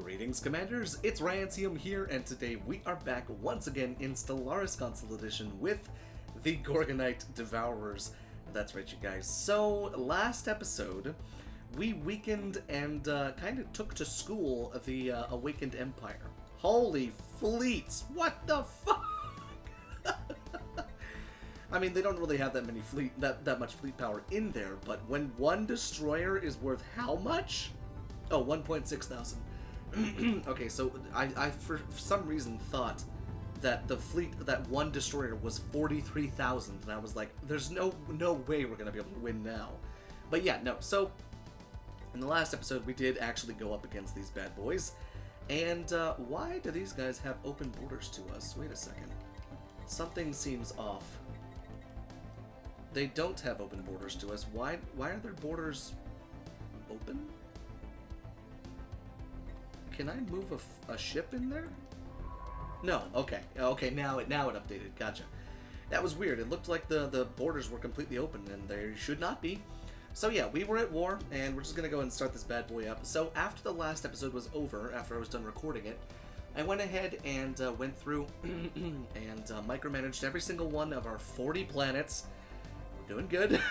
Greetings, Commanders! It's Ryant1UM here, and today we are back once again in Stellaris Console Edition with the Gorgonite Devourers. That's right, you guys. So, last episode, we weakened and kind of took to school the Awakened Empire. Holy fleets! What the fuck? I mean, they don't really have that many that much fleet power in there, but when one destroyer is worth how much? Oh, 1.6 thousand. Okay, so I for some reason thought that the fleet, that one destroyer was 43,000, and I was like, there's no way we're gonna be able to win now. But yeah, no. So in the last episode, we did actually go up against these bad boys, and why do these guys have open borders to us? Wait a second, something seems off. They don't have open borders to us. Why are their borders open? Can I move a ship in there? No. Okay. Okay. Now it updated. Gotcha. That was weird. It looked like the borders were completely open, and they should not be. So yeah, we were at war, and we're just gonna go and start this bad boy up. So after the last episode was over, after I was done recording it, I went ahead and went through and micromanaged every single one of our 40 planets. We're doing good.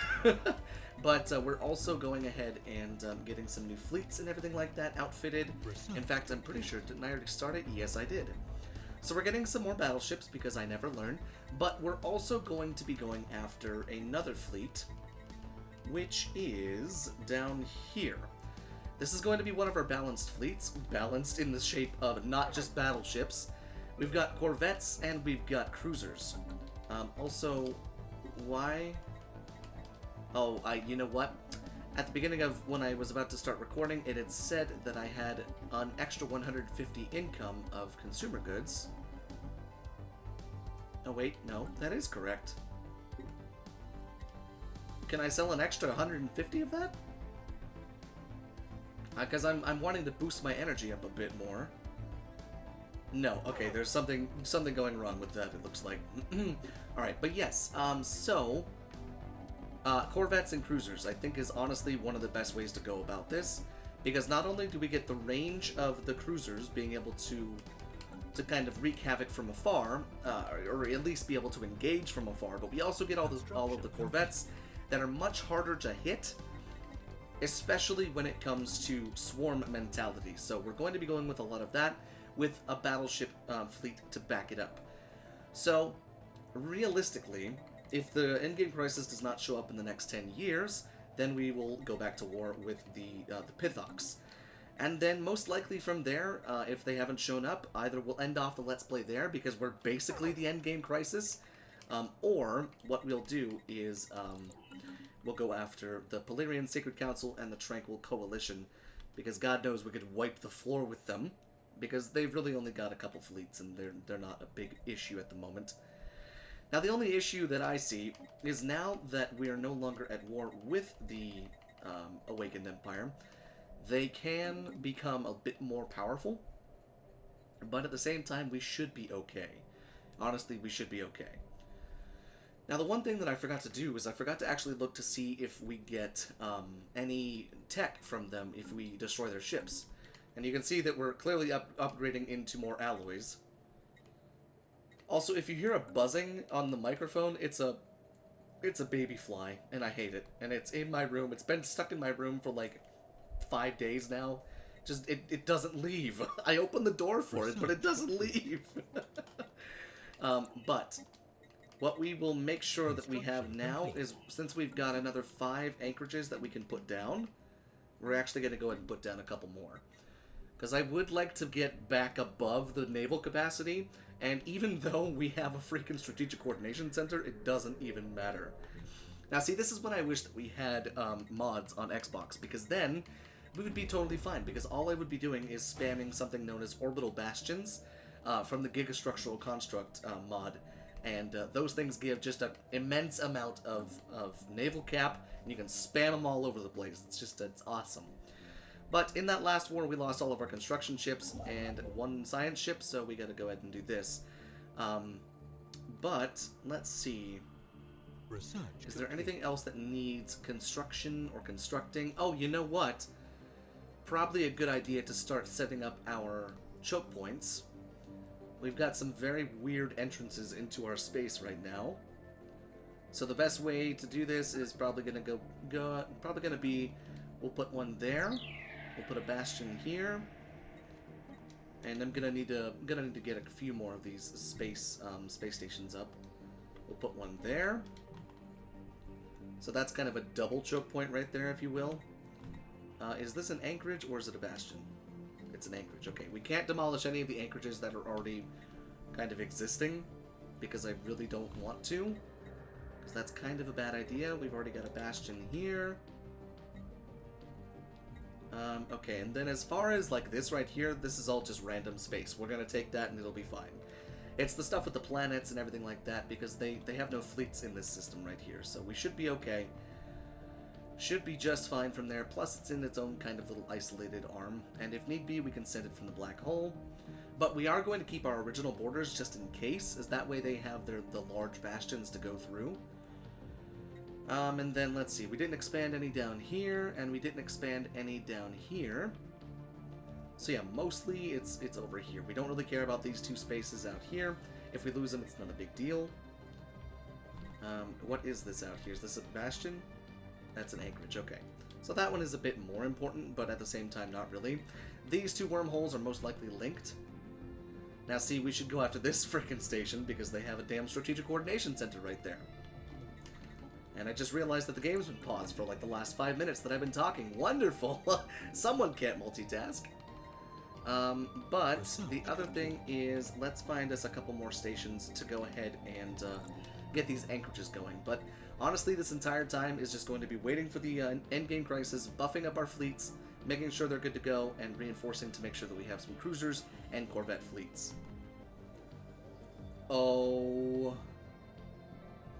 But we're also going ahead and getting some new fleets and everything like that outfitted. In fact, I'm pretty sure, didn't I already start it? Yes, I did. So we're getting some more battleships because I never learn. But we're also going to be going after another fleet, which is down here. This is going to be one of our balanced fleets, balanced in the shape of not just battleships. We've got corvettes and we've got cruisers. Also, why... Oh, you know what? At the beginning of when I was about to start recording, it had said that I had an extra 150 income of consumer goods. Oh wait, no, that is correct. Can I sell an extra 150 of that? Because I'm wanting to boost my energy up a bit more. No, okay, there's something going wrong with that, it looks like. Alright, but yes, corvettes and cruisers, I think, is honestly one of the best ways to go about this, because not only do we get the range of the cruisers being able to kind of wreak havoc from afar, or at least be able to engage from afar, but we also get all of the corvettes that are much harder to hit, especially when it comes to swarm mentality. So we're going to be going with a lot of that, with a battleship fleet to back it up. So, realistically, if the endgame crisis does not show up in the next 10 years, then we will go back to war with the Pithox. And then, most likely from there, if they haven't shown up, either we'll end off the Let's Play there, because we're basically the endgame crisis, or what we'll do is we'll go after the Polarian Sacred Council and the Tranquil Coalition, because God knows we could wipe the floor with them, because they've really only got a couple fleets, and they're not a big issue at the moment. Now, the only issue that I see is now that we are no longer at war with the Awakened Empire, they can become a bit more powerful, but at the same time, we should be okay. Honestly, we should be okay. Now, the one thing that I forgot to do is I forgot to actually look to see if we get any tech from them if we destroy their ships. And you can see that we're clearly upgrading into more alloys. Also, if you hear a buzzing on the microphone, it's a baby fly, and I hate it. And it's in my room. It's been stuck in my room for like 5 days now. Just, it doesn't leave. I opened the door for it, but it doesn't leave. But what we will make sure that we have now is, since we've got another 5 anchorages that we can put down, we're actually going to go ahead and put down a couple more. Because I would like to get back above the naval capacity, and even though we have a freaking strategic coordination center, it doesn't even matter. Now see, this is when I wish that we had mods on Xbox, because then we would be totally fine, because all I would be doing is spamming something known as orbital bastions from the Gigastructural Construct mod, and those things give just an immense amount of naval cap, and you can spam them all over the place. It's awesome. But in that last war, we lost all of our construction ships and 1 science ship, so we gotta go ahead and do this. But, let's see. Is there anything else that needs construction or constructing? Oh, you know what? probably a good idea to start setting up our choke points. We've got some very weird entrances into our space right now. So the best way to do this is probably gonna be, we'll put one there. We'll put a bastion here. And I'm gonna need to get a few more of these space stations up. We'll put one there. So that's kind of a double choke point right there, if you will. Is this an anchorage or is it a bastion? It's an anchorage. Okay, we can't demolish any of the anchorages that are already kind of existing because I really don't want to, because that's kind of a bad idea. We've already got a bastion here. Okay, and then as far as like this right here, this is all just random space. We're gonna take that and it'll be fine. It's the stuff with the planets and everything like that, because they have no fleets in this system right here, so we should be okay. Should be just fine from there. Plus, it's in its own kind of little isolated arm, and if need be, we can send it from the black hole. But we are going to keep our original borders just in case, as that way they have the large bastions to go through. And then let's see, we didn't expand any down here, and we didn't expand any down here. So yeah, mostly it's over here. We don't really care about these two spaces out here. If we lose them, it's not a big deal. What is this out here? Is this a bastion? That's an anchorage, okay. So that one is a bit more important, but at the same time, not really. These two wormholes are most likely linked. Now see, we should go after this frickin' station, because they have a damn strategic coordination center right there. And I just realized that the game's been paused for like the last 5 minutes that I've been talking. Wonderful! Someone can't multitask. But the other thing is, let's find us a couple more stations to go ahead and get these anchorages going. But honestly, this entire time is just going to be waiting for the endgame crisis, buffing up our fleets, making sure they're good to go, and reinforcing to make sure that we have some cruisers and corvette fleets. Oh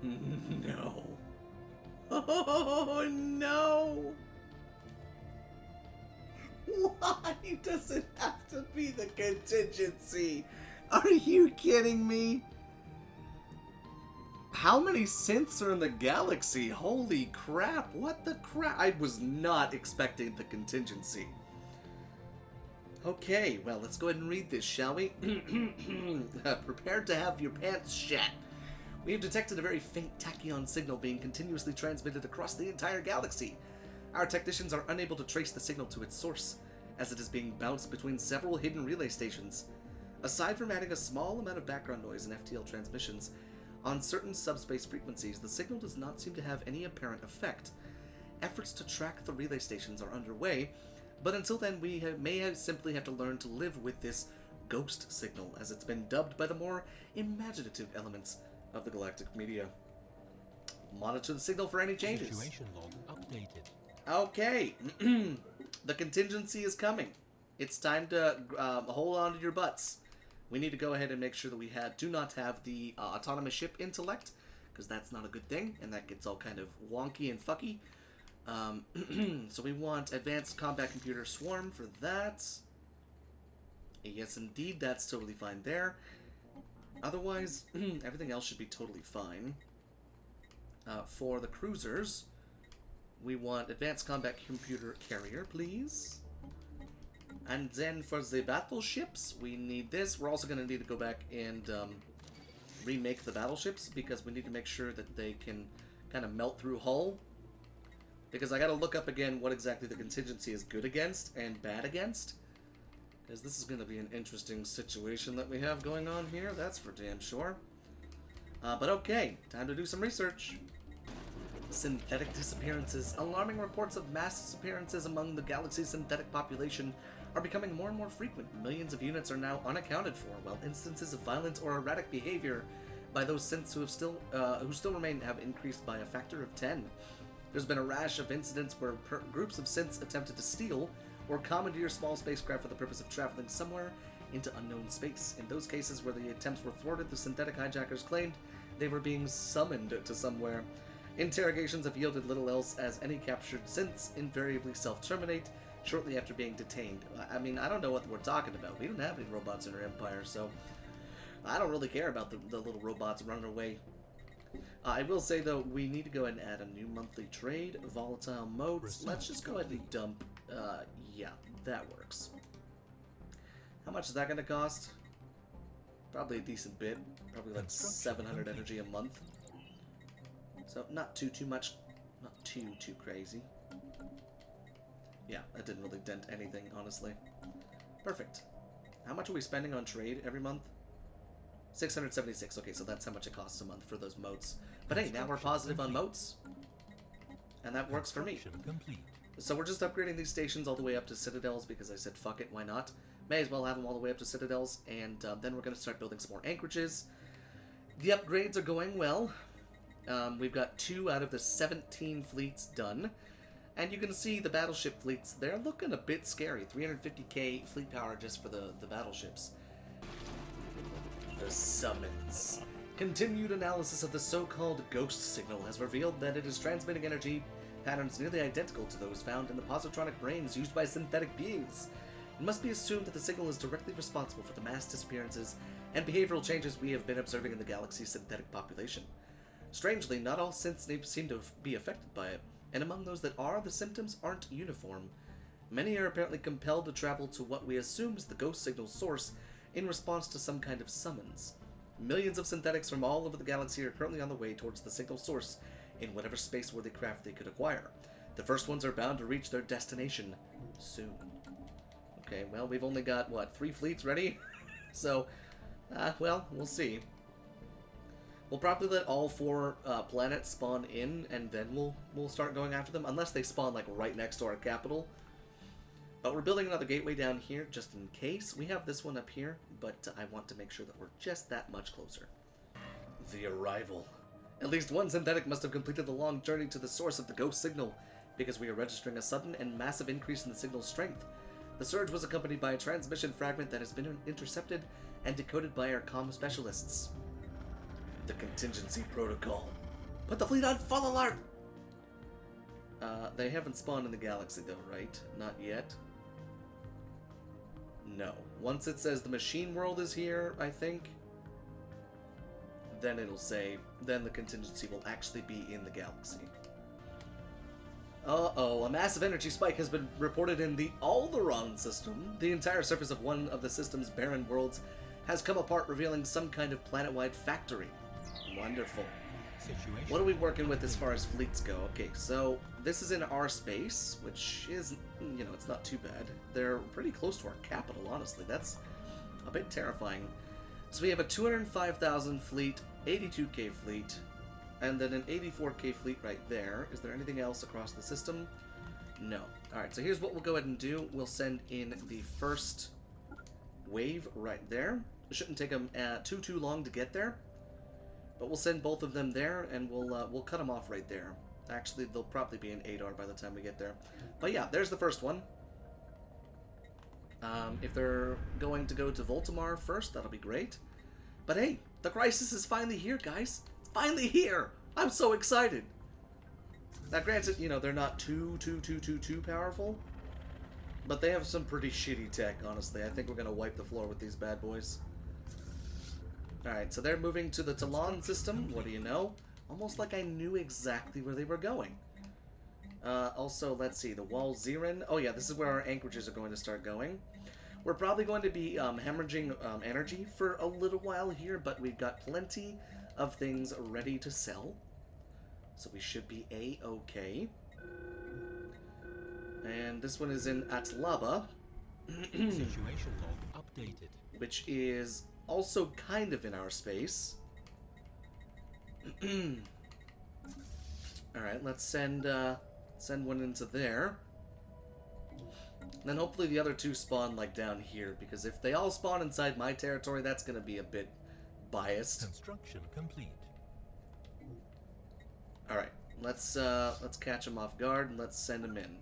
no. Oh no! Why does it have to be the contingency? Are you kidding me? How many synths are in the galaxy? Holy crap, what the crap? I was not expecting the contingency. Okay, well, let's go ahead and read this, shall we? Prepare to have your pants shat. We have detected a very faint tachyon signal being continuously transmitted across the entire galaxy. Our technicians are unable to trace the signal to its source, as it is being bounced between several hidden relay stations. Aside from adding a small amount of background noise in FTL transmissions, on certain subspace frequencies, the signal does not seem to have any apparent effect. Efforts to track the relay stations are underway, but until then we may simply have to learn to live with this ghost signal, as it's been dubbed by the more imaginative elements of the galactic media. Monitor the signal for any changes. Situation log updated. Okay, the contingency is coming. It's time to hold on to your butts. We need to go ahead and make sure that we do not have the autonomous ship intellect, because that's not a good thing, and that gets all kind of wonky and fucky. So we want advanced combat computer swarm for that. Yes, indeed, that's totally fine there. Otherwise, everything else should be totally fine. For the cruisers, we want advanced combat computer carrier, please. And then for the battleships, we need this. We're also going to need to go back and remake the battleships, because we need to make sure that they can kind of melt through hull. Because I got to look up again what exactly the contingency is good against and bad against. Because this is going to be an interesting situation that we have going on here, that's for damn sure. But okay, time to do some research. Synthetic disappearances. Alarming reports of mass disappearances among the galaxy's synthetic population are becoming more and more frequent. Millions of units are now unaccounted for, while instances of violent or erratic behavior by those synths who still remain have increased by a factor of 10. There's been a rash of incidents where groups of synths attempted to steal or commandeer small spacecraft for the purpose of traveling somewhere into unknown space. In those cases where the attempts were thwarted, the synthetic hijackers claimed they were being summoned to somewhere. Interrogations have yielded little else, as any captured synths invariably self-terminate shortly after being detained. I mean, I don't know what we're talking about. We don't have any robots in our empire, so I don't really care about the little robots running away. I will say, though, we need to go ahead and add a new monthly trade, volatile modes. Let's just go ahead and dump, yeah, that works. How much is that going to cost? Probably a decent bit. Probably like 700 energy a month. So not too much. Not too crazy. Yeah, that didn't really dent anything, honestly. Perfect. How much are we spending on trade every month? 676. Okay, so that's how much it costs a month for those moats. But hey, now we're positive on moats. And that works for me. So we're just upgrading these stations all the way up to citadels because I said, fuck it, why not? May as well have them all the way up to citadels. And then we're going to start building some more anchorages. The upgrades are going well. We've got 2 out of the 17 fleets done. And you can see the battleship fleets, they're looking a bit scary. 350k fleet power just for the battleships. The summons. Continued analysis of the so-called ghost signal has revealed that it is transmitting energy patterns nearly identical to those found in the positronic brains used by synthetic beings. It must be assumed that the signal is directly responsible for the mass disappearances and behavioral changes we have been observing in the galaxy's synthetic population. Strangely, not all synths seem to be affected by it, and among those that are, the symptoms aren't uniform. Many are apparently compelled to travel to what we assume is the ghost signal source in response to some kind of summons. Millions of synthetics from all over the galaxy are currently on the way towards the signal source in whatever space-worthy craft they could acquire. The first ones are bound to reach their destination soon. Okay, well, we've only got, what, 3 fleets ready? So, well, we'll see. We'll probably let all 4 planets spawn in, and then we'll start going after them, unless they spawn, like, right next to our capital. But we're building another gateway down here, just in case. We have this one up here, but I want to make sure that we're just that much closer. The arrival. At least one synthetic must have completed the long journey to the source of the ghost signal, because we are registering a sudden and massive increase in the signal's strength. The surge was accompanied by a transmission fragment that has been intercepted and decoded by our comm specialists. The contingency protocol. Put the fleet on full alert! They haven't spawned in the galaxy though, right? Not yet. No. Once it says the machine world is here, I think, then it'll say, then the contingency will actually be in the galaxy. Uh-oh, a massive energy spike has been reported in the Alderaan system. The entire surface of one of the system's barren worlds has come apart, revealing some kind of planet-wide factory. Wonderful. What are we working with as far as fleets go? Okay, so this is in our space, which is, you know, it's not too bad. They're pretty close to our capital, honestly. That's a bit terrifying. So we have a 205,000 fleet, 82k fleet, and then an 84k fleet right there. Is there anything else across the system? No. Alright, so here's what we'll go ahead and do. We'll send in the first wave right there. It shouldn't take them too long to get there. But we'll send both of them there, and we'll cut them off right there. Actually, they'll probably be in Adar by the time we get there. But yeah, there's the first one. If they're going to go to Voltamar first, that'll be great. But hey, the crisis is finally here, guys. It's finally here! I'm so excited! Now granted, you know, they're not too powerful. But they have some pretty shitty tech, honestly. I think we're gonna wipe the floor with these bad boys. Alright, so they're moving to the Talon system. What do you know? Almost like I knew exactly where they were going. Also, let's see, the Wall Zirin. Oh yeah, this is where our anchorages are going to start going. We're probably going to be hemorrhaging energy for a little while here, but we've got plenty of things ready to sell. So we should be A-okay. And this one is in Atlaba. Situation log updated. Which is also kind of in our space. Alright, let's send one into there. And then hopefully the other 2 spawn, like, down here, because if they all spawn inside my territory, that's gonna be a bit biased. Construction complete. Alright, let's catch them off guard, and let's send them in.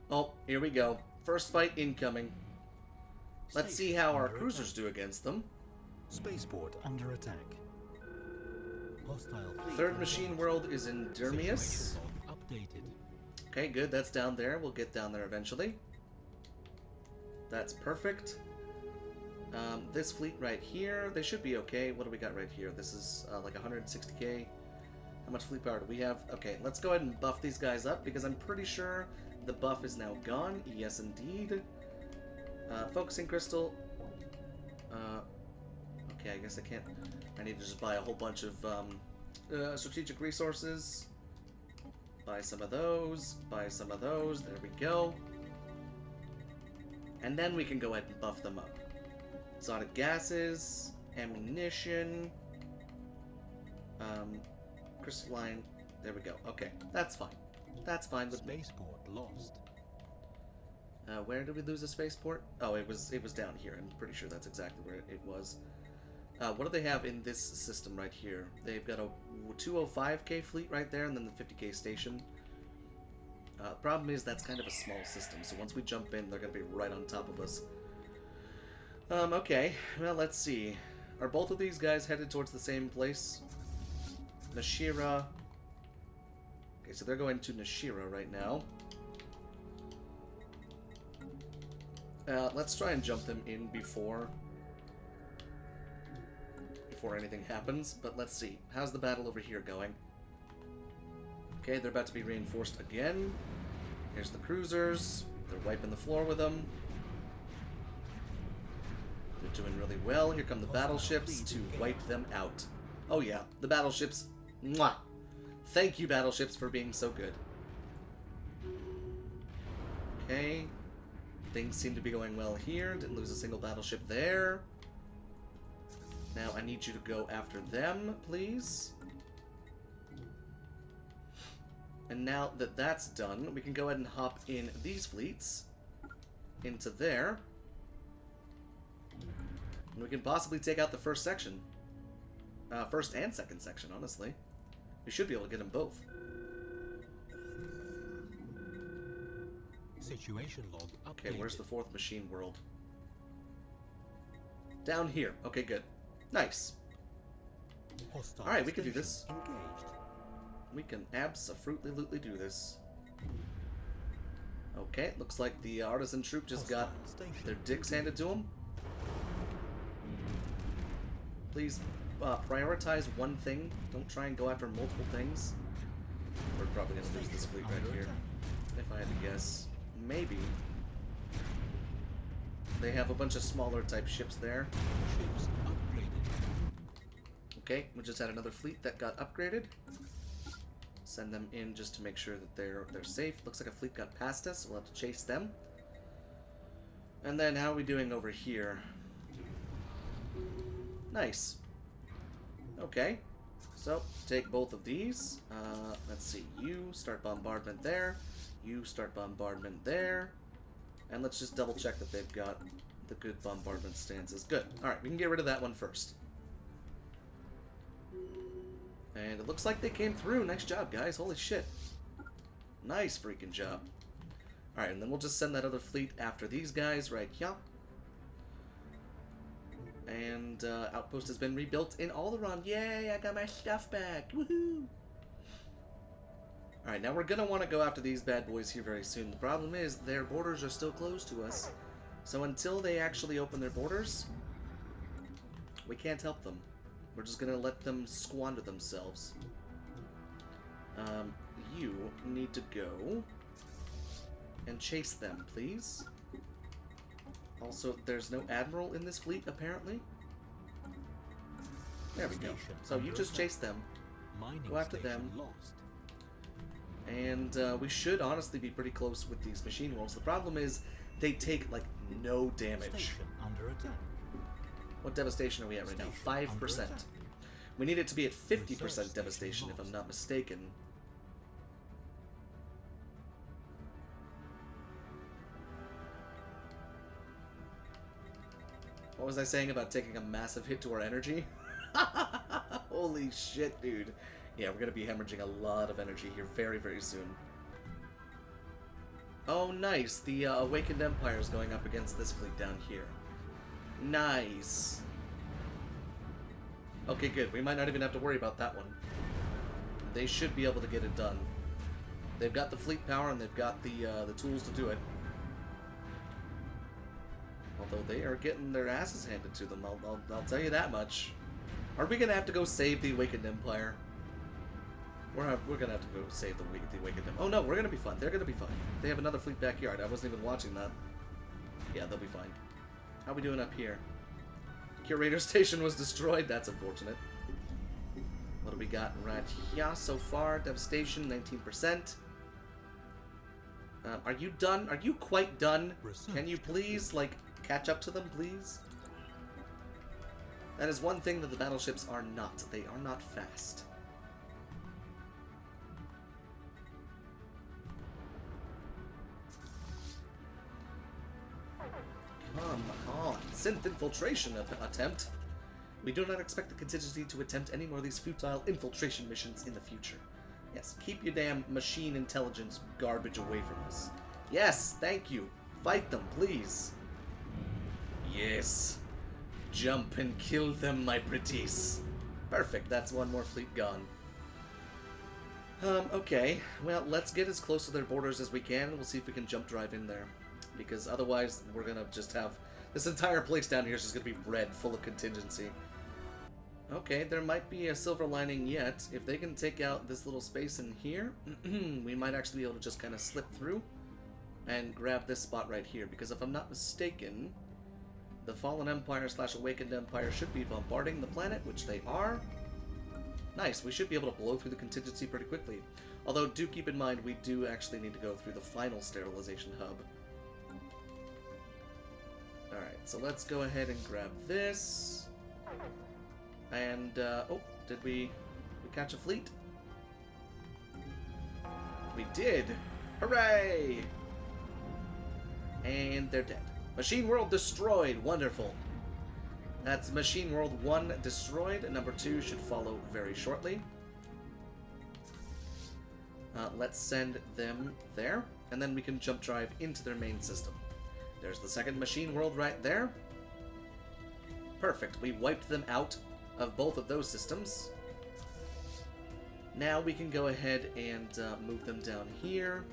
Oh, here we go. First fight incoming. Let's see how our cruisers do against them. Spaceport under attack. Hostile fleet. Third machine world is in Dermius. Situation log updated. Okay, good. That's down there. We'll get down there eventually. That's perfect. This fleet right here, they should be okay. What do we got right here? This is like 160k. How much fleet power do we have? Okay, let's go ahead and buff these guys up because I'm pretty sure The buff is now gone. Yes, indeed. Focusing crystal. Okay, I guess I can't. I need to just buy a whole bunch of strategic resources. Buy some of those. Buy some of those. There we go. And then we can go ahead and buff them up. Exotic gases, ammunition, crystalline. There we go. Okay, that's fine. That's fine with me. Spaceport lost. Where did we lose a spaceport? Oh, it was down here. I'm pretty sure that's exactly where it was. What do they have in this system right here? They've got a 205k fleet right there, and then the 50k station. Problem is that's kind of a small system, so once we jump in, they're going to be right on top of us. Okay, well, let's see. Are both of these guys headed towards the same place? Nashira. Okay, so they're going to Nashira right now. Let's try and jump them in before anything happens, but let's see. How's the battle over here going? Okay, they're about to be reinforced again. Here's the cruisers. They're wiping the floor with them. They're doing really well. Here come the battleships to wipe them out. Oh yeah, the battleships. Mwah! Thank you, battleships, for being so good. Okay. Things seem to be going well here. Didn't lose a single battleship there. Now I need you to go after them, please. And now that that's done, we can go ahead and hop in these fleets into there. And we can possibly take out the first section. First and second section, honestly. We should be able to get them both. Situation log updated. Okay, where's the fourth machine world? Down here. Okay, good. Nice. Alright, we can do this. Engaged. We can abso-fruitly do this. Okay, looks like the artisan troop just got their dicks handed to them. Please prioritize one thing. Don't try and go after multiple things. We're probably going to lose this fleet right here. If I had to guess. Maybe. They have a bunch of smaller type ships there. Ships upgraded. Okay, we just had another fleet that got upgraded. Send them in just to make sure that they're safe. Looks like a fleet got past us, so we'll have to chase them. And then how are we doing over here? Nice. Okay. So, take both of these. Let's see. You start bombardment there. You start bombardment there. And let's just double check that they've got the good bombardment stances. Good. Alright, we can get rid of that one first. And it looks like they came through. Nice job, guys. Holy shit. Nice freaking job. Alright, and then we'll just send that other fleet after these guys right here. And outpost has been rebuilt in Alderaan. Yay, I got my stuff back. Woohoo! Alright, now we're going to want to go after these bad boys here very soon. The problem is their borders are still closed to us. So until they actually open their borders, we can't help them. We're just going to let them squander themselves. You need to go and chase them, please. Also, there's no admiral in this fleet, apparently. There we go. So you just chase them. Go after them. And we should honestly be pretty close with these machine worlds. The problem is they take, like, no damage. Station under attack. What devastation are we at right now? 5%. We need it to be at 50% devastation, if I'm not mistaken. What was I saying about taking a massive hit to our energy? Holy shit, dude. Yeah, we're gonna be hemorrhaging a lot of energy here very, very soon. Oh, nice. The Awakened Empire is going up against this fleet down here. Nice. Okay, good. We might not even have to worry about that one. They should be able to get it done. They've got the fleet power and they've got the tools to do it. Although they are getting their asses handed to them, I'll tell you that much. Are we gonna have to go save the Awakened Empire? We're gonna have to go save the Awakened M. Oh no, we're gonna be fine. They're gonna be fine. They have another fleet backyard. I wasn't even watching that. Yeah, they'll be fine. How we doing up here? Curator Station was destroyed. That's unfortunate. What do we got right here so far? Devastation, 19%. Are you done? Are you quite done? Can you please, like, catch up to them, please? That is one thing that the battleships are not. They are not fast. Come on. Synth infiltration attempt. We do not expect the contingency to attempt any more of these futile infiltration missions in the future. Yes, keep your damn machine intelligence garbage away from us. Yes, thank you. Fight them, please. Yes. Jump and kill them, my pretties. Perfect, that's one more fleet gone. Okay. Well, let's get as close to their borders as we can, and we'll see if we can jump drive in there. Because otherwise, we're gonna just have... This entire place down here is just gonna be red, full of contingency. Okay, there might be a silver lining yet. If they can take out this little space in here, we might actually be able to just kind of slip through and grab this spot right here. Because if I'm not mistaken, the Fallen Empire / Awakened Empire should be bombarding the planet, which they are. Nice, we should be able to blow through the contingency pretty quickly. Although, do keep in mind, we do actually need to go through the final sterilization hub. Alright, so let's go ahead and grab this. And, oh, did we catch a fleet? We did! Hooray! And they're dead. Machine World destroyed! Wonderful. That's Machine World 1 destroyed. Number 2 should follow very shortly. Let's send them there, and then we can jump drive into their main system. There's the second Machine World right there. Perfect. We wiped them out of both of those systems. Now we can go ahead and move them down here.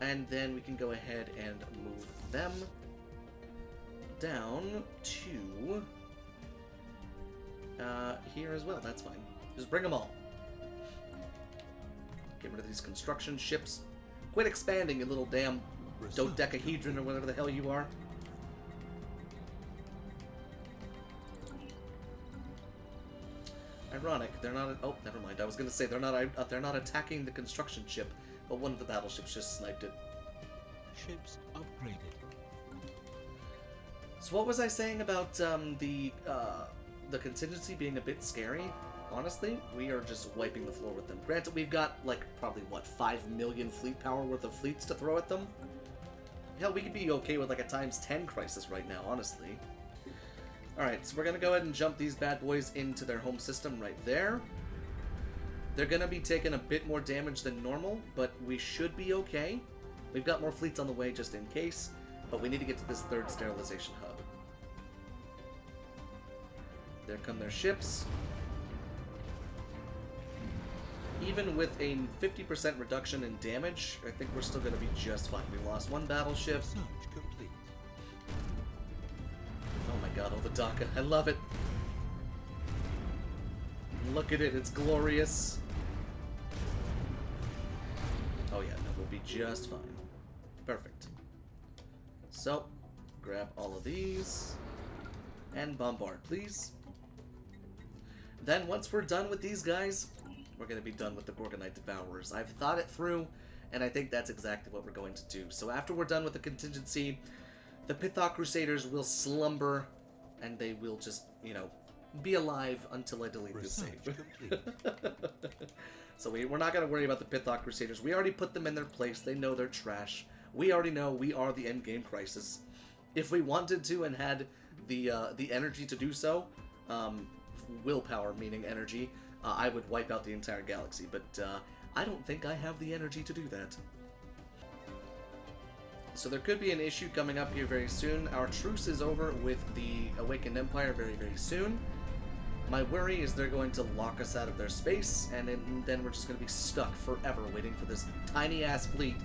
And then we can go ahead and move them down to here as well. That's fine. Just bring them all. Get rid of these construction ships. Quit expanding, you little damn dodecahedron or whatever the hell you are. Ironic, they're not. Oh, never mind. I was gonna say they're not attacking the construction ship, but one of the battleships just sniped it. Ships upgraded. So what was I saying about the contingency being a bit scary? Honestly, we are just wiping the floor with them. Granted, we've got like probably what 5 million fleet power worth of fleets to throw at them. Hell, we could be okay with like a ×10 crisis right now, honestly. Alright, so we're going to go ahead and jump these bad boys into their home system right there. They're going to be taking a bit more damage than normal, but we should be okay. We've got more fleets on the way just in case, but we need to get to this third sterilization hub. There come their ships. Even with a 50% reduction in damage, I think we're still going to be just fine. We lost one battleship. Research complete. Oh my god, oh the DACA. I love it. Look at it, it's glorious. Oh yeah, no, we'll be just fine. Perfect. So, grab all of these and bombard, please. Then once we're done with these guys, we're going to be done with the Gorgonite Devourers. I've thought it through, and I think that's exactly what we're going to do. So after we're done with the contingency, the Pithok Crusaders will slumber, and they will just, you know, be alive until I delete this save. So we're not going to worry about the Pithok Crusaders. We already put them in their place. They know they're trash. We already know we are the endgame crisis. If we wanted to and had the energy to do so, willpower meaning energy, I would wipe out the entire galaxy, but I don't think I have the energy to do that. So there could be an issue coming up here very soon. Our truce is over with the Awakened Empire very, very soon. My worry is they're going to lock us out of their space, and then we're just going to be stuck forever waiting for this tiny-ass fleet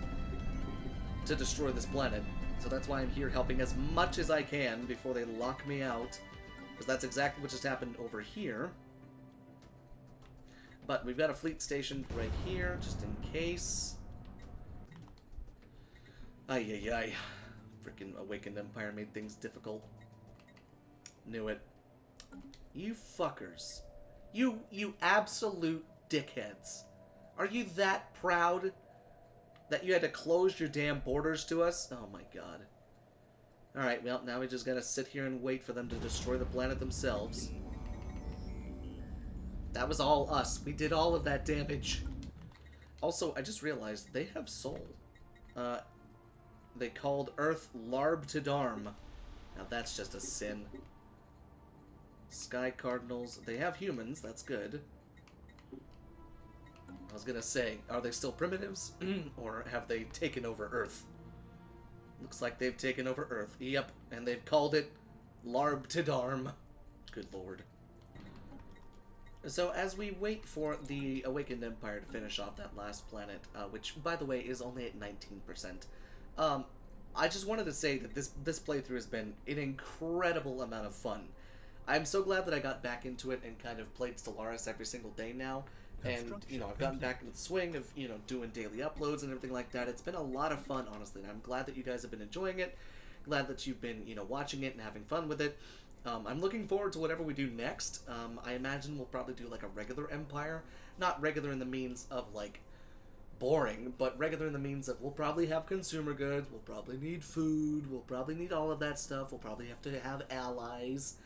to destroy this planet. So that's why I'm here helping as much as I can before they lock me out, because that's exactly what just happened over here. But we've got a fleet stationed right here, just in case. Ay, ay, ay. Freaking Awakened Empire made things difficult. Knew it. You fuckers. You absolute dickheads. Are you that proud that you had to close your damn borders to us? Oh my god. Alright, well, now we just gotta sit here and wait for them to destroy the planet themselves. That was all us. We did all of that damage. Also, I just realized they have soul. They called Earth Larb to Darm. Now that's just a sin. Sky Cardinals. They have humans. That's good. I was gonna say, are they still primitives? Or have they taken over Earth? Looks like they've taken over Earth. Yep, and they've called it Larb to Darm. Good lord. So as we wait for the Awakened Empire to finish off that last planet, which, by the way, is only at 19%, I just wanted to say that this playthrough has been an incredible amount of fun. I'm so glad that I got back into it and kind of played Stellaris every single day now. And, you know, I've gotten back into the swing of, you know, doing daily uploads and everything like that. It's been a lot of fun, honestly, and I'm glad that you guys have been enjoying it. Glad that you've been, you know, watching it and having fun with it. I'm looking forward to whatever we do next. I imagine we'll probably do, like, a regular Empire. Not regular in the means of, like, boring, but regular in the means of we'll probably have consumer goods, we'll probably need food, we'll probably need all of that stuff, we'll probably have to have allies.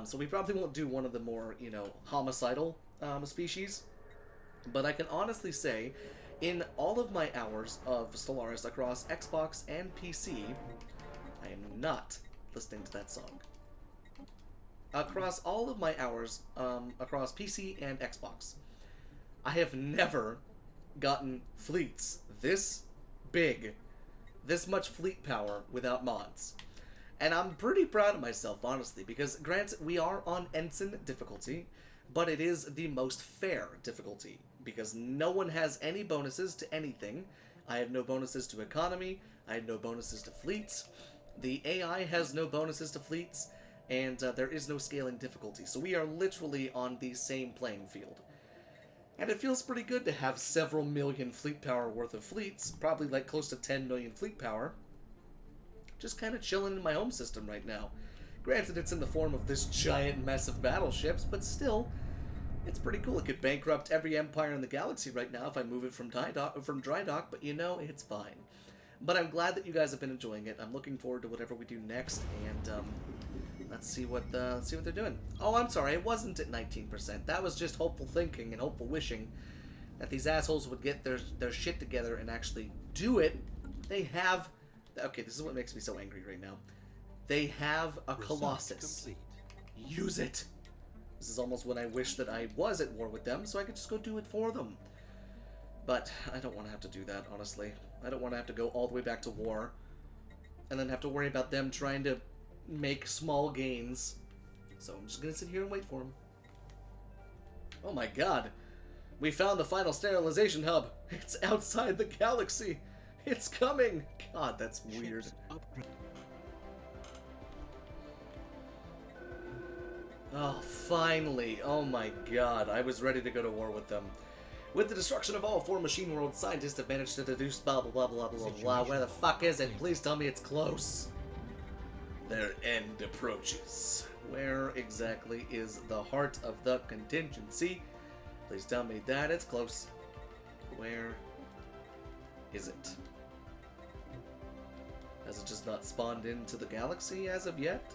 So we probably won't do one of the more, you know, homicidal species. But I can honestly say, in all of my hours of Stellaris across Xbox and PC, I am not listening to that song. Across all of my hours, across PC and Xbox, I have never gotten fleets this big, this much fleet power without mods. And I'm pretty proud of myself, honestly, because granted, we are on Ensign difficulty, but it is the most fair difficulty, because no one has any bonuses to anything. I have no bonuses to economy, I have no bonuses to fleets, the AI has no bonuses to fleets, and there is no scaling difficulty. So we are literally on the same playing field. And it feels pretty good to have several million fleet power worth of fleets, probably like close to 10 million fleet power, just kind of chilling in my home system right now. Granted, it's in the form of this giant mess of battleships, but still, it's pretty cool. It could bankrupt every empire in the galaxy right now if I move it from dry dock, but you know, it's fine. But I'm glad that you guys have been enjoying it. I'm looking forward to whatever we do next, and let's see what they're doing. Oh, I'm sorry, it wasn't at 19%. That was just hopeful thinking and hopeful wishing that these assholes would get their shit together and actually do it. They have... Okay, this is what makes me so angry right now. They have a Colossus. Complete. Use it. This is almost when I wish that I was at war with them, so I could just go do it for them. But I don't want to have to do that, honestly. I don't want to have to go all the way back to war, and then have to worry about them trying to make small gains. So I'm just gonna sit here and wait for them. Oh my god. We found the final sterilization hub. It's outside the galaxy. It's coming. God, that's weird. Ships upgrade. Oh, finally. Oh my god. I was ready to go to war with them. With the destruction of all 4 machine world, scientists have managed to deduce blah blah blah blah blah blah. Where the fuck is it? Please tell me it's close. Their end approaches. Where exactly is the heart of the contingency? Please tell me that it's close. Where is it? Has it just not spawned into the galaxy as of yet?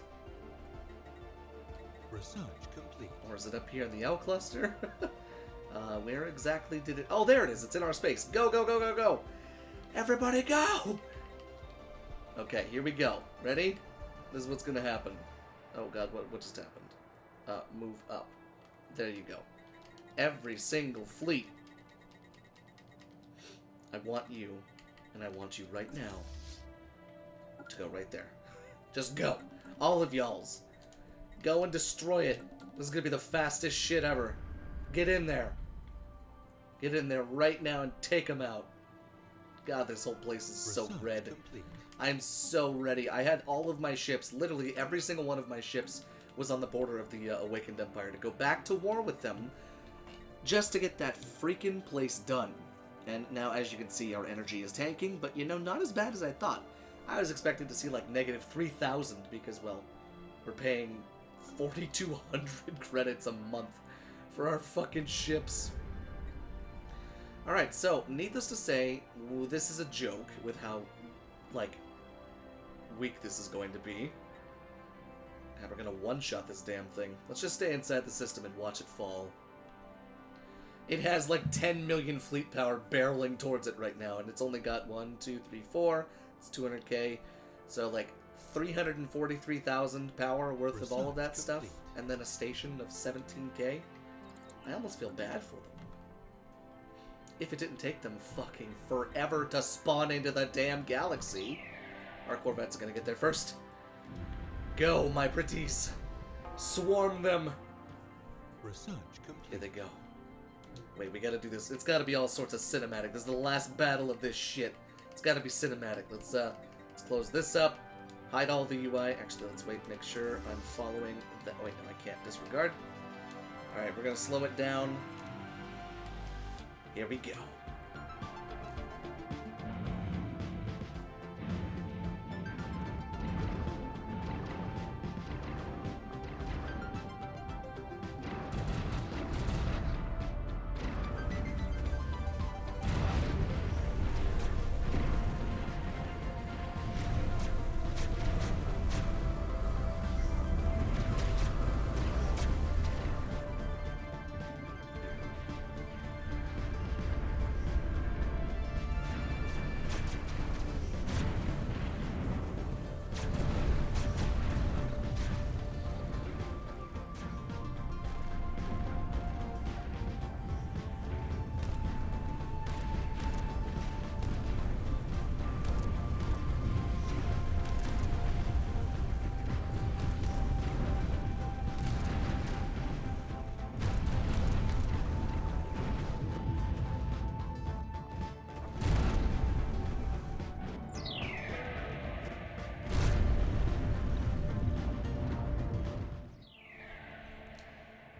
Research complete. Or is it up here in the L cluster? Where exactly did it... Oh, there it is. It's in our space. Go, go, go, go, go. Everybody go! Okay, here we go. Ready? This is what's going to happen. Oh, God, what just happened? Move up. There you go. Every single fleet. I want you, and I want you right now to go right there. Just go. All of y'all's. Go and destroy it. This is going to be the fastest shit ever. Get in there. Get in there right now and take them out. God, this whole place is so Research red. complete. I'm so ready. I had all of my ships, literally every single one of my ships was on the border of the Awakened Empire to go back to war with them just to get that freaking place done. And now, as you can see, our energy is tanking, but you know, not as bad as I thought. I was expecting to see like negative 3,000 because, well, we're paying 4,200 credits a month for our fucking ships. Alright, so, needless to say, this is a joke with how, like, weak this is going to be. And we're gonna one-shot this damn thing. Let's just stay inside the system and watch it fall. It has like 10 million fleet power barreling towards it right now, and it's only got 1, 2, 3, 4. It's 200k. So like 343,000 power worth of all of that stuff, and then a station of 17k. I almost feel bad for them. If it didn't take them fucking forever to spawn into the damn galaxy. Our Corvettes are gonna get there first. Go, my pretties. Swarm them. Research complete. Here they go. Wait, we gotta do this. It's gotta be all sorts of cinematic. This is the last battle of this shit. It's gotta be cinematic. Let's close this up. Hide all the UI. Actually, let's wait, make sure I'm following that. Wait, no, I can't. Disregard. Alright, we're gonna slow it down. Here we go.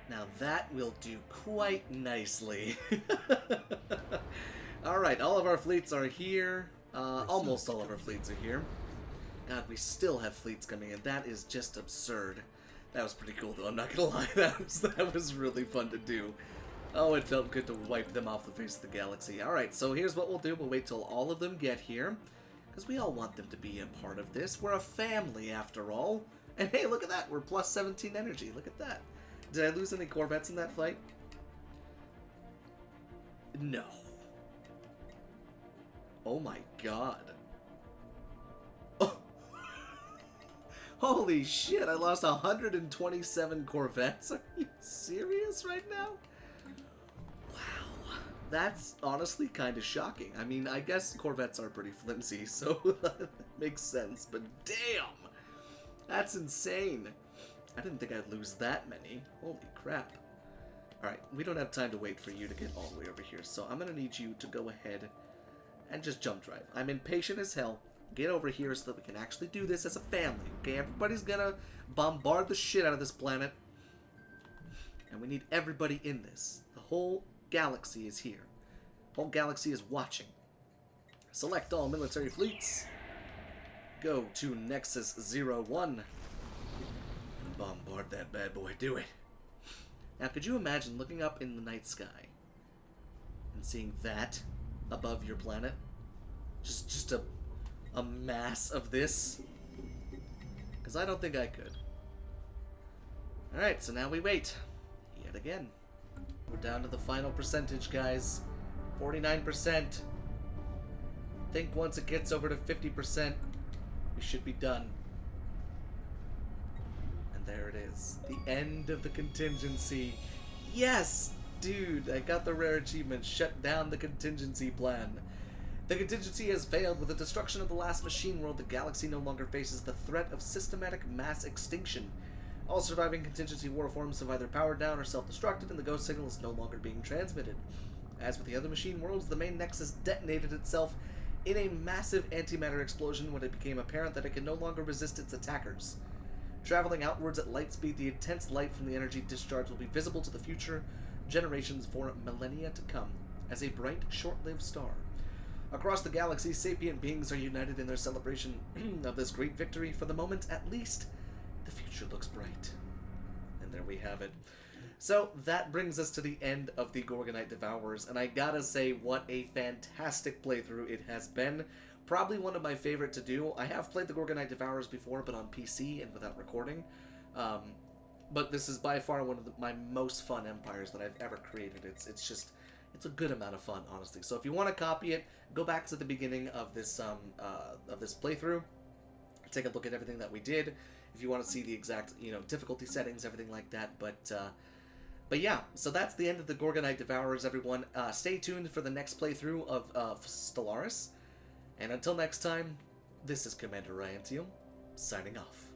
Now that will do quite nicely. Alright, all of our fleets are here. Almost all of our fleets are here. God, we still have fleets coming in. That is just absurd. That was pretty cool, though. I'm not gonna lie. That was really fun to do. Oh, it felt good to wipe them off the face of the galaxy. Alright, so here's what we'll do. We'll wait till all of them get here. Because we all want them to be a part of this. We're a family, after all. And hey, look at that. We're plus 17 energy. Look at that. Did I lose any Corvettes in that fight? No. Oh my god. Oh. Holy shit, I lost 127 Corvettes? Are you serious right now? Wow. That's honestly kind of shocking. I mean, I guess Corvettes are pretty flimsy, so that makes sense, but damn! That's insane. I didn't think I'd lose that many. Holy crap. Alright, we don't have time to wait for you to get all the way over here, so I'm going to need you to go ahead and just jump drive. I'm impatient as hell. Get over here so that we can actually do this as a family, okay? Everybody's going to bombard the shit out of this planet. And we need everybody in this. The whole galaxy is here. The whole galaxy is watching. Select all military fleets. Go to Nexus 01. Bombard that bad boy, do it. Now, could you imagine looking up in the night sky and seeing that above your planet? Just a mass of this? Because I don't think I could. Alright, so now we wait. Yet again. We're down to the final percentage, guys. 49%. Think once it gets over to 50%, we should be done. There it is. The end of the contingency. Yes! Dude, I got the rare achievement. Shut down the contingency plan. The contingency has failed. With the destruction of the last machine world, the galaxy no longer faces the threat of systematic mass extinction. All surviving contingency war forms have either powered down or self-destructed, and the ghost signal is no longer being transmitted. As with the other machine worlds, the main nexus detonated itself in a massive antimatter explosion when it became apparent that it could no longer resist its attackers. Traveling outwards at light speed, the intense light from the energy discharge will be visible to the future generations for millennia to come as a bright, short-lived star. Across the galaxy, sapient beings are united in their celebration of this great victory. For the moment, at least, the future looks bright. And there we have it. So, that brings us to the end of the Gorgonite Devourers, and I gotta say, what a fantastic playthrough it has been. Probably one of my favorite to do. I have played the Gorgonite Devourers before, but on PC and without recording. But this is by far one of my most fun empires that I've ever created. It's a good amount of fun, honestly. So if you want to copy it, go back to the beginning of this playthrough. Take a look at everything that we did. If you want to see the exact, difficulty settings, everything like that. But yeah, so that's the end of the Gorgonite Devourers, everyone. Stay tuned for the next playthrough of Stellaris. And until next time, this is Commander Ryant1UM, signing off.